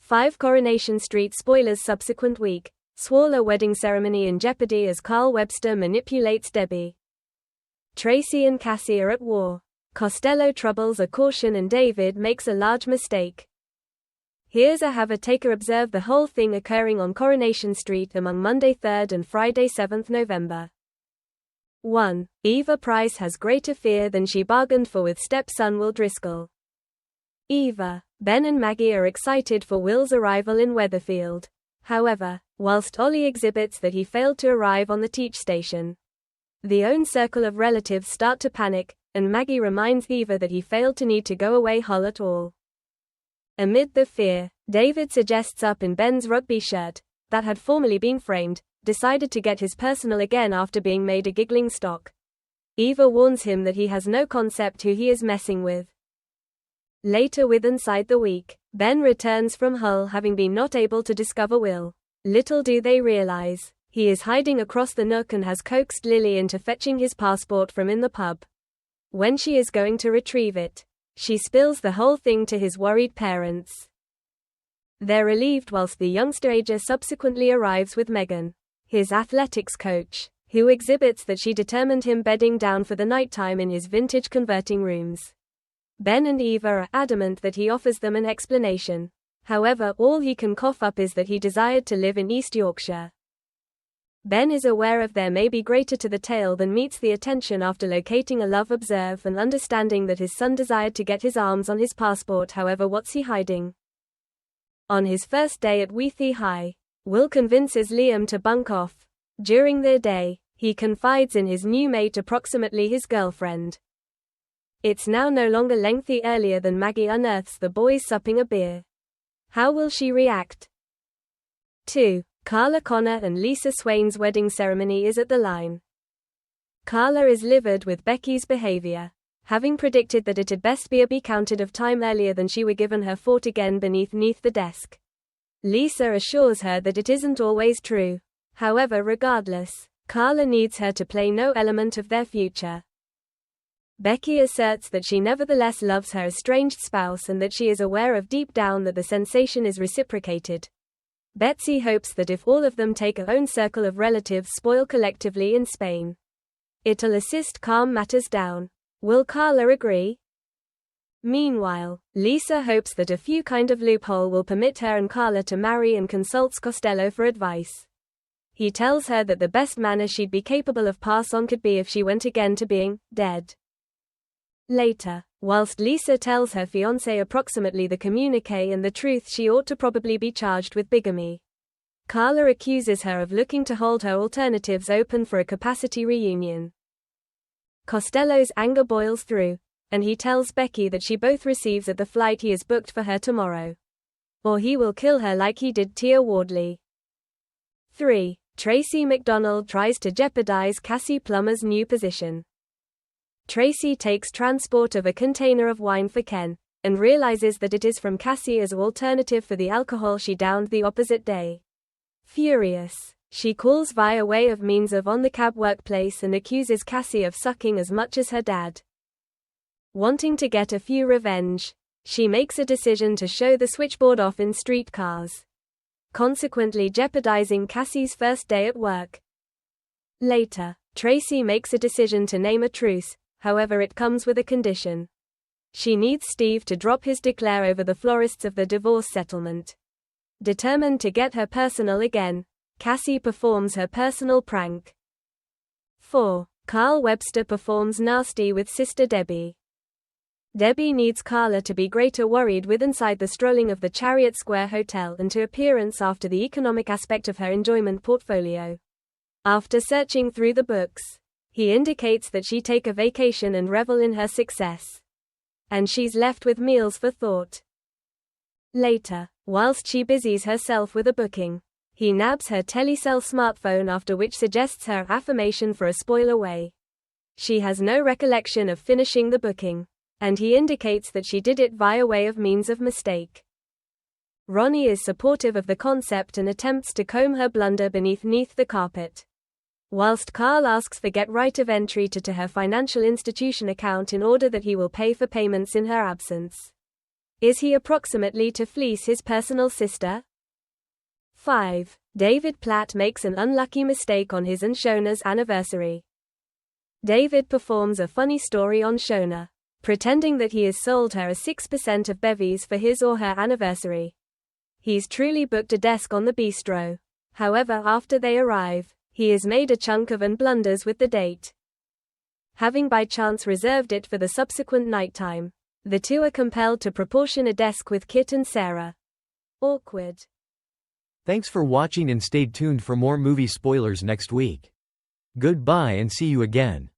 5 Coronation Street spoilers subsequent week. Swarla wedding ceremony in jeopardy as Carl Webster manipulates Debbie. Tracy and Cassie are at war. Costello troubles a caution and David makes a large mistake. Here's a have-a-taker observe the whole thing occurring on Coronation Street among Monday 3rd and Friday 7th November. 1. Eva Price has greater fear than she bargained for with stepson Will Driscoll. Eva, Ben and Maggie are excited for Will's arrival in Weatherfield. However, whilst Ollie exhibits that he failed to arrive on the teach station, the own circle of relatives start to panic, and Maggie reminds Eva that he failed to need to go away Hull at all. Amid the fear, David suggests up in Ben's rugby shirt, that had formerly been framed, decided to get his personal again after being made a giggling stock. Eva warns him that he has no concept who he is messing with. Later with Inside the Week, Ben returns from Hull having been not able to discover Will. Little do they realize, he is hiding across the nook and has coaxed Lily into fetching his passport from in the pub. When she is going to retrieve it, she spills the whole thing to his worried parents. They're relieved whilst the youngster ager subsequently arrives with Megan, his athletics coach, who exhibits that she determined him bedding down for the nighttime in his vintage converting rooms. Ben and Eva are adamant that he offers them an explanation. However, all he can cough up is that he desired to live in East Yorkshire. Ben is aware of there may be greater to the tale than meets the attention after locating a love observe and understanding that his son desired to get his arms on his passport. However, what's he hiding? On his first day at Wethy High, Will convinces Liam to bunk off. During their day, he confides in his new mate, approximately his girlfriend. It's now no longer lengthy. Earlier than Maggie unearths the boys supping a beer. How will she react? 2. Carla Connor and Lisa Swain's wedding ceremony is at the line. Carla is livid with Becky's behavior, having predicted that it had best be counted of time earlier than she were given her fort again beneath the desk. Lisa assures her that it isn't always true. However, regardless, Carla needs her to play no element of their future. Becky asserts that she nevertheless loves her estranged spouse and that she is aware of deep down that the sensation is reciprocated. Betsy hopes that if all of them take her own circle of relatives spoil collectively in Spain, it'll assist calm matters down. Will Carla agree? Meanwhile, Lisa hopes that a few kind of loophole will permit her and Carla to marry and consults Costello for advice. He tells her that the best manner she'd be capable of pass on could be if she went again to being dead. Later, whilst Lisa tells her fiancé approximately the communique and the truth, she ought to probably be charged with bigamy. Carla accuses her of looking to hold her alternatives open for a capacity reunion. Costello's anger boils through, and he tells Becky that she both receives at the flight he has booked for her tomorrow, or he will kill her like he did Tia Wardley. 3. Tracy MacDonald tries to jeopardize Cassie Plummer's new position. Tracy takes transport of a container of wine for Ken, and realizes that it is from Cassie as an alternative for the alcohol she downed the opposite day. Furious, she calls via way of means of on the cab workplace and accuses Cassie of sucking as much as her dad. Wanting to get a few revenge, she makes a decision to show the switchboard off in streetcars, consequently jeopardizing Cassie's first day at work. Later, Tracy makes a decision to name a truce. However, it comes with a condition. She needs Steve to drop his declare over the florists of the divorce settlement. Determined to get her personal again, Cassie performs her personal prank. 4. Carl Webster performs nasty with sister Debbie. Debbie needs Carla to be greater worried with inside the strolling of the Chariot Square Hotel and to appearance after the economic aspect of her enjoyment portfolio. After searching through the books, he indicates that she take a vacation and revel in her success. And she's left with meals for thought. Later, whilst she busies herself with a booking, he nabs her telecell smartphone, after which suggests her affirmation for a spoil away. She has no recollection of finishing the booking, and he indicates that she did it via way of means of mistake. Ronnie is supportive of the concept and attempts to comb her blunder beneath the carpet, whilst Carl asks for get right of entry to her financial institution account in order that he will pay for payments in her absence. Is he approximately to fleece his personal sister? 5. David Platt makes an unlucky mistake on his and Shona's anniversary. David performs a funny story on Shona, pretending that he has sold her a 6% of bevies for his or her anniversary. He's truly booked a desk on the bistro. However, after they arrive, he is made a chunk of and blunders with the date. Having by chance reserved it for the subsequent nighttime, the two are compelled to proportion a desk with Kit and Sarah. Awkward. Thanks for watching and stay tuned for more movie spoilers next week. Goodbye and see you again.